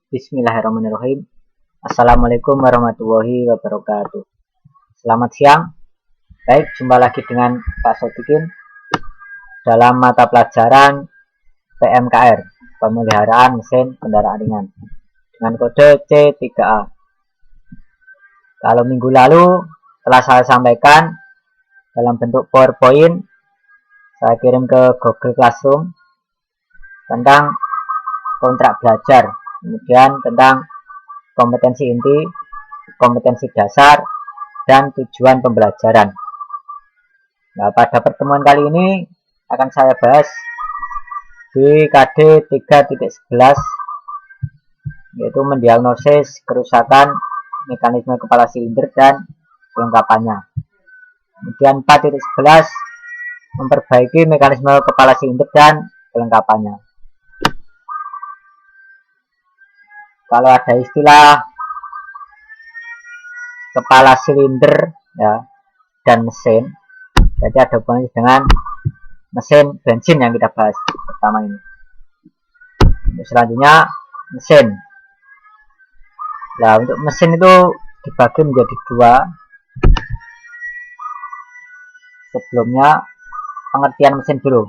Bismillahirrahmanirrahim. Assalamualaikum warahmatullahi wabarakatuh. Selamat siang. Baik, jumpa lagi dengan Pak Sodikin dalam mata pelajaran PMKR, pemeliharaan mesin kendaraan ringan, dengan kode C3A. Kalau minggu lalu telah saya sampaikan dalam bentuk PowerPoint, saya kirim ke Google Classroom tentang kontrak belajar, kemudian tentang kompetensi inti, kompetensi dasar, dan tujuan pembelajaran. Nah, pada pertemuan kali ini akan saya bahas di KD 3.11, yaitu mendiagnosis kerusakan mekanisme kepala silinder dan kelengkapannya. Kemudian 4.11 memperbaiki mekanisme kepala silinder dan kelengkapannya. Kalau ada istilah kepala silinder ya dan mesin, jadi ada hubungannya dengan mesin bensin yang kita bahas pertama ini. Selanjutnya mesin. Nah, untuk mesin itu dibagi menjadi dua. Sebelumnya pengertian mesin dulu.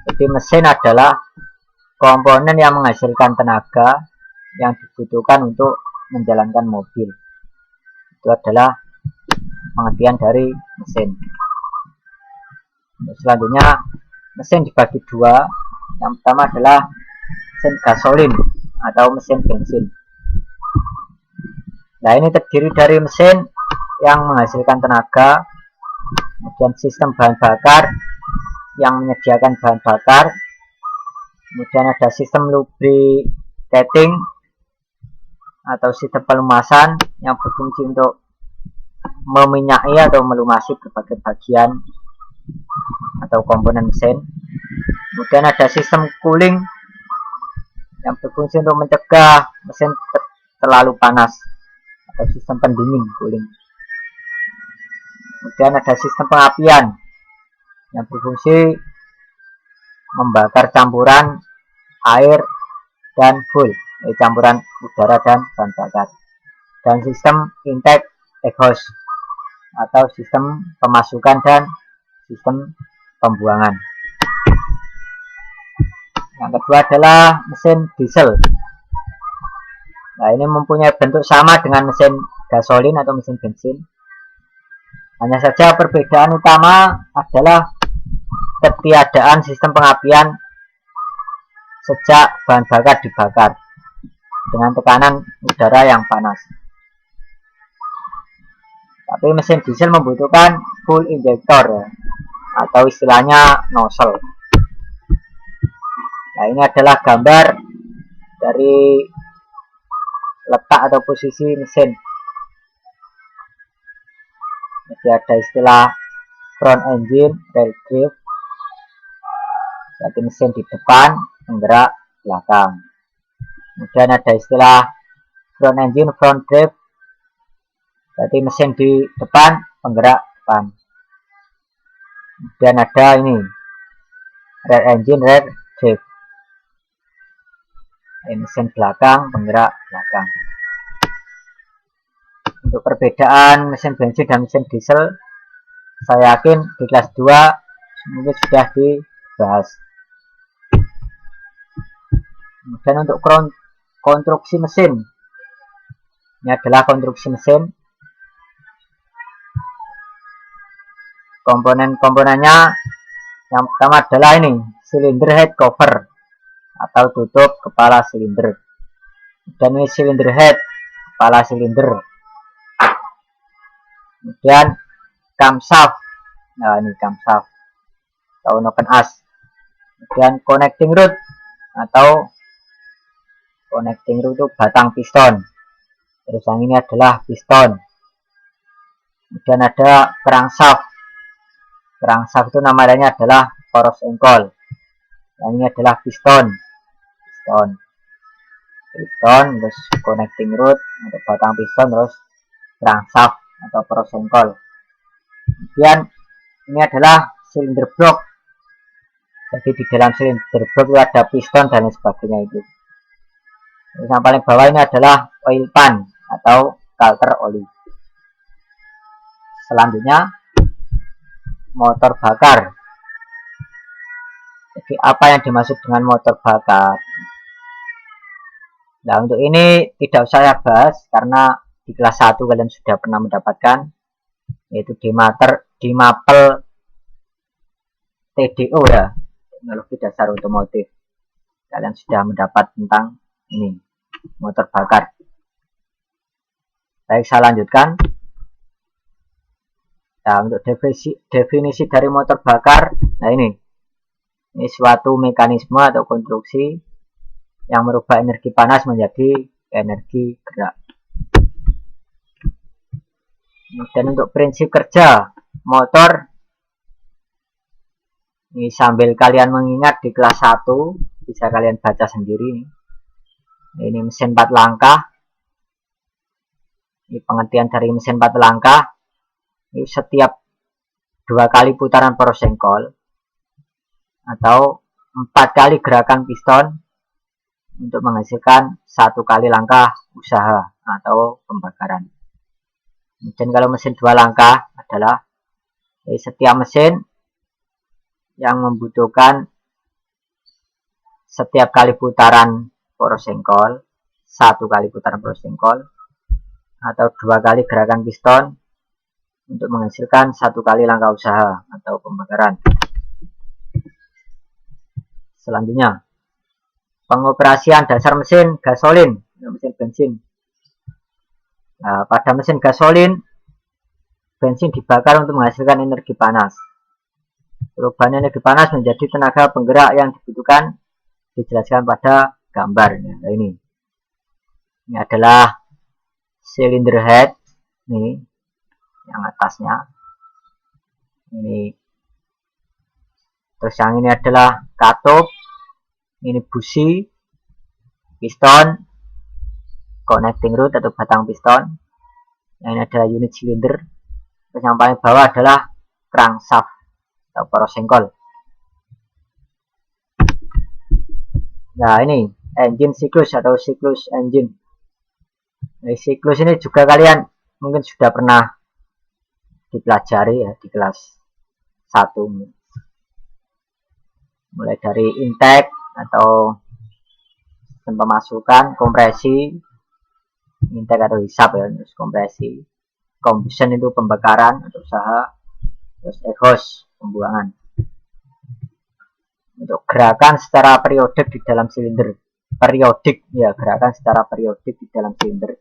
Jadi mesin adalah komponen yang menghasilkan tenaga yang dibutuhkan untuk menjalankan mobil. Itu adalah pengertian dari mesin. Selanjutnya mesin dibagi dua. Yang pertama adalah mesin gasolin atau mesin bensin. Nah, ini terdiri dari mesin yang menghasilkan tenaga, kemudian sistem bahan bakar yang menyediakan bahan bakar, kemudian ada sistem lubricating atau sistem pelumasan yang berfungsi untuk meminyaki atau melumasi berbagai bagian atau komponen mesin. Kemudian ada sistem cooling yang berfungsi untuk mencegah mesin terlalu panas atau sistem pendingin cooling. Kemudian ada sistem pengapian yang berfungsi membakar campuran air dan fuel, campuran udara dan bahan bakar. Dan sistem intake exhaust atau sistem pemasukan dan sistem pembuangan. Yang kedua adalah mesin diesel. Nah, ini mempunyai bentuk sama dengan mesin gasolin atau mesin bensin. Hanya saja perbedaan utama adalah ketiadaan sistem pengapian sejak bahan bakar dibakar dengan tekanan udara yang panas. Tapi mesin diesel membutuhkan full injector ya, atau istilahnya nozzle. Nah, ini adalah gambar dari letak atau posisi mesin. Jadi ada istilah front engine, rear drive. Berarti mesin di depan, penggerak belakang. Kemudian ada istilah front engine, front drive. Berarti mesin di depan, penggerak depan. Kemudian ada ini rear engine, rear drive. Ini mesin belakang, penggerak belakang. Untuk perbedaan mesin bensin dan mesin diesel, saya yakin di kelas 2 mungkin sudah dibahas. Kemudian untuk konstruksi mesin, ini adalah konstruksi mesin. Komponen-komponennya yang pertama adalah ini cylinder head cover atau tutup kepala silinder. Dan ini cylinder head, kepala silinder. Kemudian camshaft. Nah, ini camshaft atau open as. Kemudian connecting rod atau connecting rod itu batang piston. Terus yang ini adalah piston. Kemudian ada crankshaft. Crankshaft itu namanya adalah poros engkol. Yang ini adalah piston. Piston, terus connecting rod untuk batang piston, terus crankshaft atau poros engkol. Kemudian ini adalah silinder block. Jadi di dalam silinder block itu ada piston dan sebagainya itu. Terus yang paling bawah ini adalah oil pan atau filter oli. Selanjutnya motor bakar. Jadi apa yang dimaksud dengan motor bakar? Nah, untuk ini tidak usah saya bahas karena di kelas 1 kalian sudah pernah mendapatkan, yaitu di mapel TDO ya, teknologi dasar otomotif. Kalian sudah mendapat tentang ini, motor bakar. Baik, saya lanjutkan. Nah, untuk definisi dari motor bakar, nah ini suatu mekanisme atau konstruksi yang merubah energi panas menjadi energi gerak. Dan untuk prinsip kerja motor, ini sambil kalian mengingat di kelas 1 bisa kalian baca sendiri. Ini mesin 4 langkah. Ini pengertian dari mesin 4 langkah. Ini setiap 2 kali putaran porosengkol atau 4 kali gerakan piston untuk menghasilkan 1 kali langkah usaha atau pembakaran. Dan kalau mesin 2 langkah adalah setiap mesin yang membutuhkan setiap kali putaran porosengkol, 1 kali putaran porosengkol atau 2 kali gerakan piston untuk menghasilkan 1 kali langkah usaha atau pembakaran. Selanjutnya, pengoperasian dasar mesin gasolin, mesin bensin. Nah, pada mesin gasolin, bensin dibakar untuk menghasilkan energi panas. Perubahan energi panas menjadi tenaga penggerak yang dibutuhkan dijelaskan pada gambar. Nah, ini adalah cylinder head, ini yang atasnya. Ini terus yang ini adalah katup. Ini busi, piston, connecting rod atau batang piston. Yang ini adalah unit silinder. Terus yang paling bawah adalah crankshaft atau porosengkol. Nah, ini engine siklus atau siklus engine. Nah, siklus ini juga kalian mungkin sudah pernah dipelajari ya di kelas 1. Mulai dari intake atau pemasukan, kompresi, intake atau hisap ya, terus kompresi, combustion itu pembakaran atau usaha, terus exhaust pembuangan. Untuk gerakan secara periodik di dalam silinder, gerakan secara periodik di dalam silinder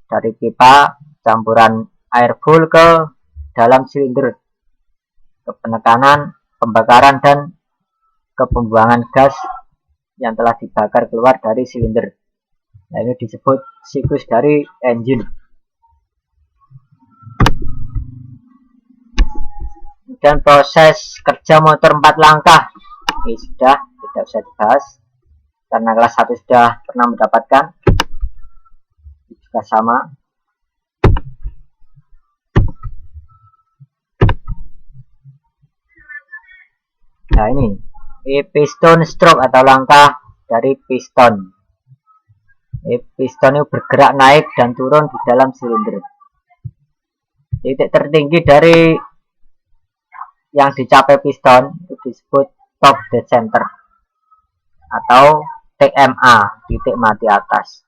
dari pipa campuran air full ke dalam silinder, ke penekanan, pembakaran dan ke pembuangan gas yang telah dibakar keluar dari silinder. Nah, ini disebut siklus dari engine. Dan proses kerja motor 4 langkah ini sudah tidak usah dibahas karena kelas 1 sudah pernah mendapatkan. Juga sama. Nah, ini piston stroke atau langkah dari piston. Piston itu bergerak naik dan turun di dalam silinder. Titik tertinggi dari yang dicapai piston itu disebut top dead center atau TMA, titik mati atas.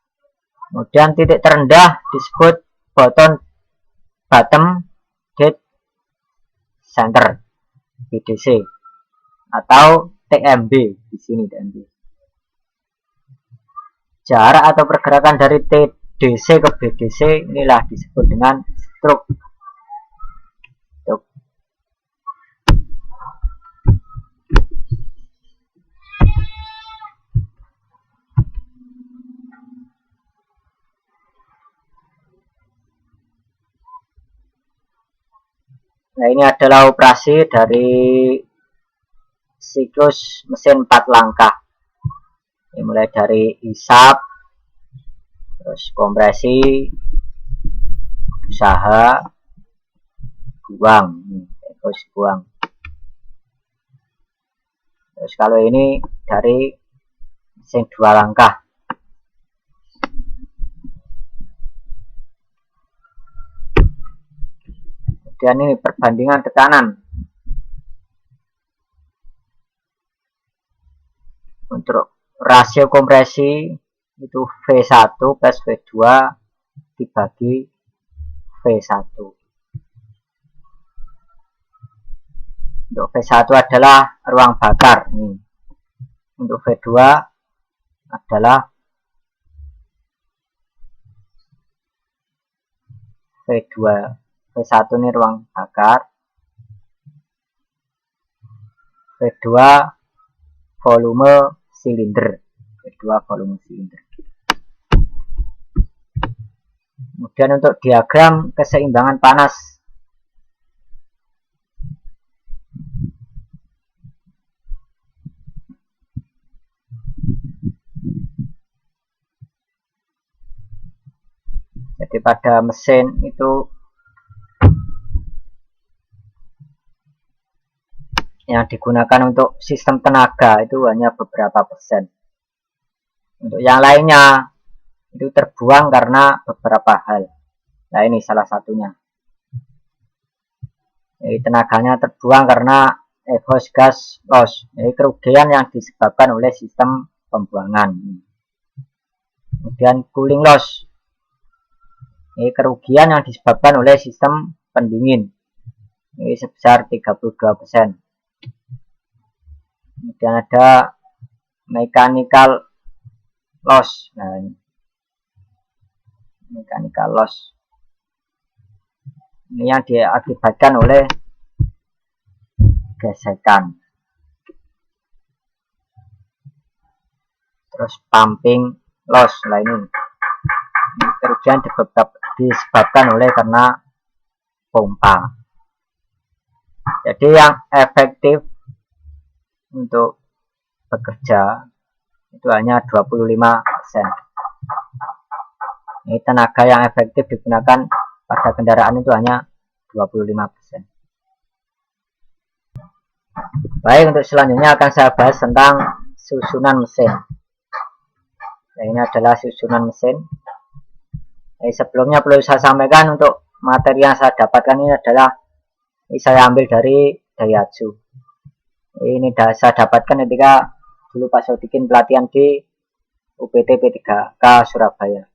Kemudian titik terendah disebut bottom dead center, BDC, atau TMB di sini TMB. Jarak atau pergerakan dari TDC ke BDC inilah disebut dengan stroke. Nah, ini adalah operasi dari siklus mesin 4 langkah. Ini mulai dari hisap, terus kompresi, usaha, buang, terus buang. Terus kalau ini dari mesin 2 langkah. Kemudian ini perbandingan tekanan. Untuk rasio kompresi itu V1 plus V2 dibagi V1. Untuk V1 adalah ruang bakar. Nih. Untuk V2 adalah V2. V1 ini ruang bakar. V2 volume silinder. V2 volume silinder. Kemudian untuk diagram keseimbangan panas. Jadi pada mesin itu yang digunakan untuk sistem tenaga itu hanya beberapa persen. Untuk yang lainnya itu terbuang karena beberapa hal. Nah ini salah satunya. Jadi tenaganya terbuang karena exhaust gas loss. Jadi kerugian yang disebabkan oleh sistem pembuangan. Kemudian cooling loss. Ini kerugian yang disebabkan oleh sistem pendingin. Ini sebesar 32%. Kemudian ada mechanical loss. Nah, ini mechanical loss. Ini yang diakibatkan oleh gesekan. Terus pumping loss. Nah ini kerugian disebabkan oleh karena pompa. Jadi yang efektif untuk bekerja itu hanya 25%. Ini tenaga yang efektif digunakan pada kendaraan itu hanya 25%. Baik, untuk selanjutnya akan saya bahas tentang susunan mesin. Nah, ini adalah susunan mesin. Sebelumnya perlu saya sampaikan untuk materi yang saya dapatkan ini adalah saya ambil dari Daihatsu. Ini saya dapatkan ketika dulu Pak Sodikin pelatihan di UPT P3K Surabaya.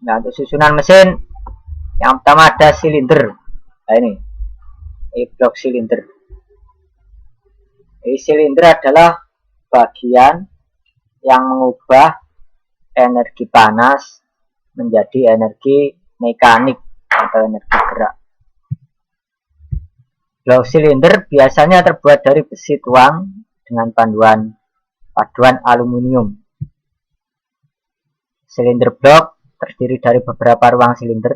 Nah, untuk susunan mesin yang pertama ada silinder. Nah ini blok silinder. Silinder adalah bagian yang mengubah energi panas menjadi energi mekanik atau energi gerak. Blok silinder biasanya terbuat dari besi tuang dengan paduan aluminium. Silinder blok terdiri dari beberapa ruang silinder,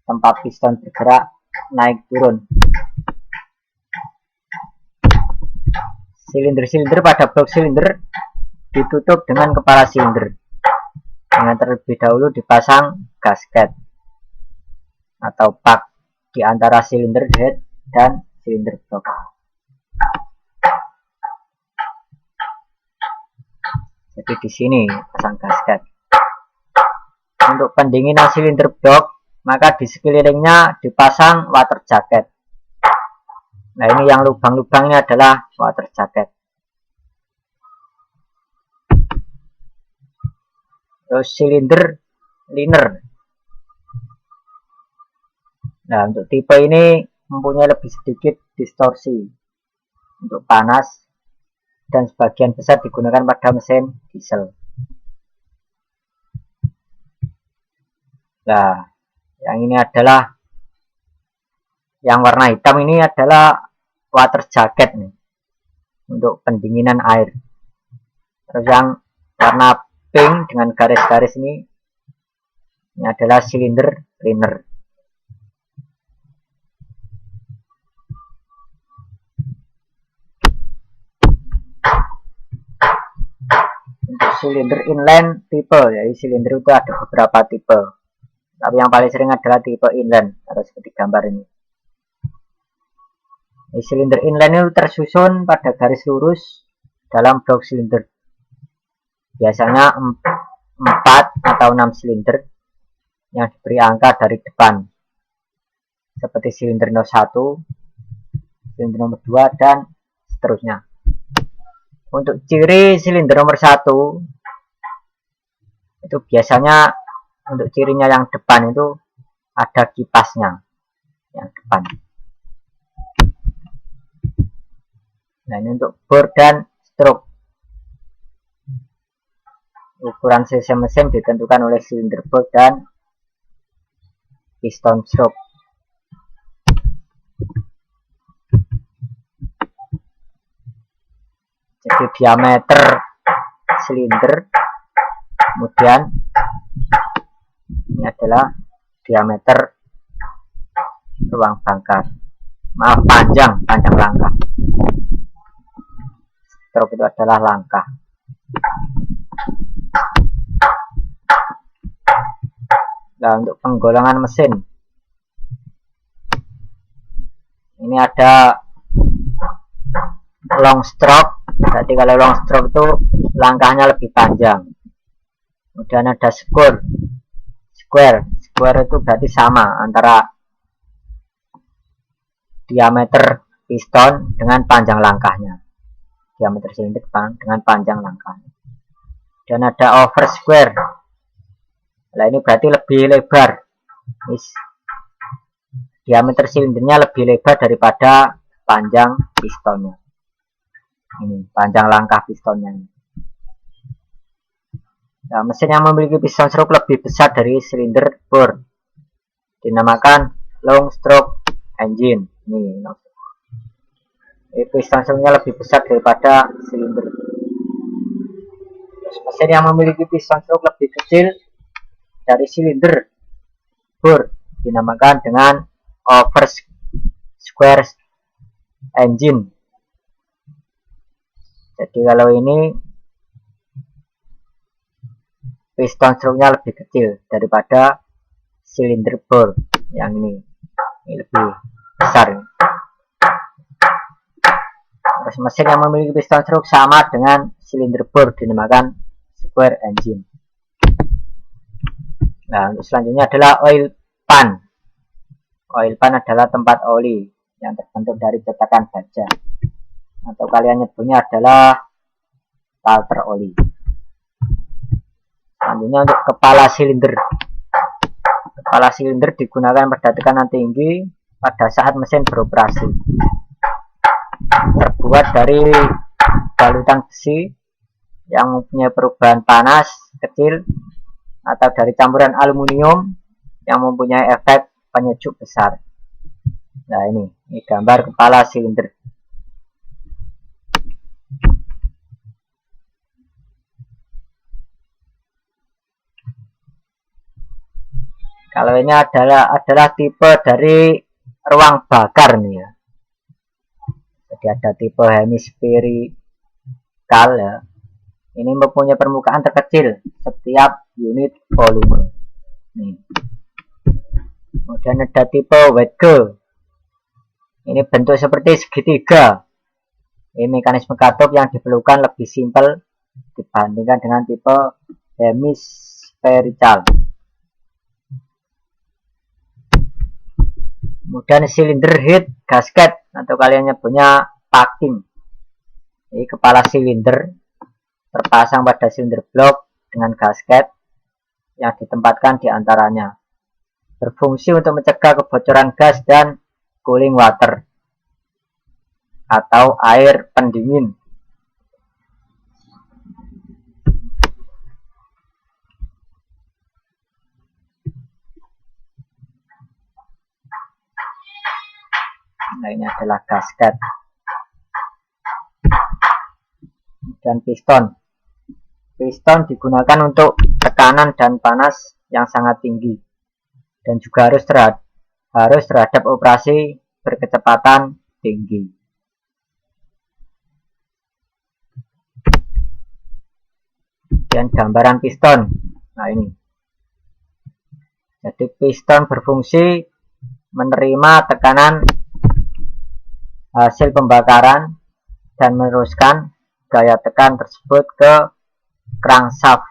tempat piston bergerak naik turun. Silinder-silinder pada blok silinder ditutup dengan kepala silinder. Dengan terlebih dahulu dipasang gasket atau pak di antara silinder head dan silinder blok. Jadi di sini pasang gasket. Untuk pendinginan silinder blok, maka di sekelilingnya dipasang water jacket. Nah ini yang lubang-lubangnya adalah water jacket. Terus silinder liner. Nah untuk tipe ini mempunyai lebih sedikit distorsi untuk panas dan sebagian besar digunakan pada mesin diesel. Nah yang ini adalah yang warna hitam ini adalah water jacket nih untuk pendinginan air. Terus yang warna pink dengan garis-garis ini adalah silinder liner. Untuk silinder inline tipe, jadi silinder itu ada beberapa tipe, tapi yang paling sering adalah tipe inline atau seperti gambar ini. Silinder inline itu tersusun pada garis lurus dalam blok silinder. Biasanya 4 atau 6 silinder yang diberi angka dari depan. seperti silinder nomor 1, silinder nomor 2, dan seterusnya. Untuk ciri silinder nomor 1 itu biasanya untuk cirinya yang depan itu ada kipasnya yang depan. Nah, ini untuk bor dan stroke. Ukuran cc mesin ditentukan oleh silinder bor dan piston stroke. Jadi diameter silinder, kemudian ini adalah diameter ruang bangkar, maaf, panjang langkah. Stroke itu adalah langkah. Nah, untuk penggolongan mesin ini ada long stroke. Berarti kalau long stroke itu langkahnya lebih panjang. Kemudian ada square itu berarti sama antara diameter piston dengan panjang langkahnya, diameter silinder dengan panjang langkahnya. Dan ada over square. Nah, ini berarti lebih lebar. Diameter silindernya lebih lebar daripada panjang pistonnya. Ini panjang langkah pistonnya. Nah, mesin yang memiliki piston stroke lebih besar dari silinder bor dinamakan long stroke engine. Ini piston stroke-nya lebih besar daripada silinder. Mesin yang memiliki piston stroke lebih kecil dari silinder bor dinamakan dengan over square engine. Jadi kalau ini piston stroke-nya lebih kecil daripada silinder bor, yang ini lebih besar. Terus mesin yang memiliki piston stroke sama dengan silinder bor dinamakan square engine. Nah, untuk selanjutnya adalah oil pan. Oil pan adalah tempat oli yang terbentuk dari cetakan baja, atau kalian nyebutnya adalah filter oli. Selanjutnya untuk kepala silinder. Kepala silinder digunakan pada tekanan tinggi pada saat mesin beroperasi. Terbuat dari balutan besi yang mempunyai perubahan panas kecil atau dari campuran aluminium yang mempunyai efek penyejuk besar. Nah, ini gambar kepala silinder. Kalau ini adalah tipe dari ruang bakar nih ya. Jadi ada tipe hemispherical ya. Ini mempunyai permukaan terkecil setiap unit volume. Nih. Kemudian ada tipe Wedge. Ini bentuk seperti segitiga. Ini mekanisme katup yang diperlukan lebih simpel dibandingkan dengan tipe hemispherical. Kemudian silinder head gasket, atau kalian nyebutnya packing. Ini kepala silinder terpasang pada silinder blok dengan gasket yang ditempatkan di antaranya. Berfungsi untuk mencegah kebocoran gas dan cooling water atau air pendingin. Nah, ini adalah gasket. Dan piston. Piston digunakan untuk tekanan dan panas yang sangat tinggi dan juga harus terhadap operasi berkecepatan tinggi. Dan gambaran piston. Nah, ini. Jadi piston berfungsi menerima tekanan hasil pembakaran dan meneruskan gaya tekan tersebut ke crankshaft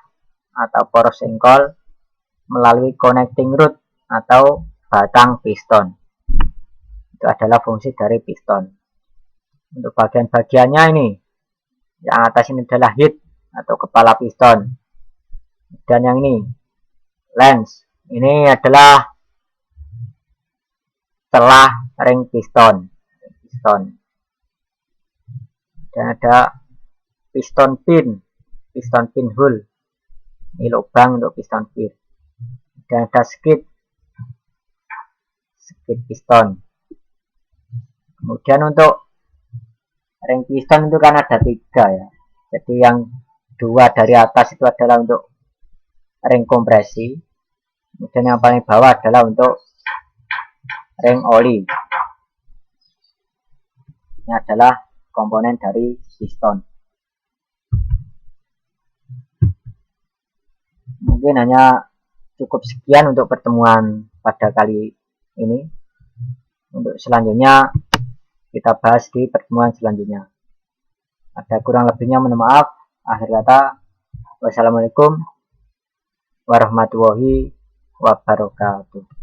atau poros engkol melalui connecting rod atau batang piston. Itu adalah fungsi dari piston. Untuk bagian-bagiannya ini, yang atas ini adalah head atau kepala piston, dan yang ini lens. Ini adalah celah ring piston. Dan ada piston pin hole. Ini lubang untuk piston pin. Dan ada skid piston. Kemudian untuk ring piston itu kan ada 3 ya. Jadi yang 2 dari atas itu adalah untuk ring kompresi. Kemudian yang paling bawah adalah untuk ring oli. Ini adalah komponen dari piston. Mungkin hanya cukup sekian untuk pertemuan pada kali ini. Untuk selanjutnya kita bahas di pertemuan selanjutnya. Ada kurang lebihnya mohon maaf. Akhir kata, wassalamualaikum warahmatullahi wabarakatuh.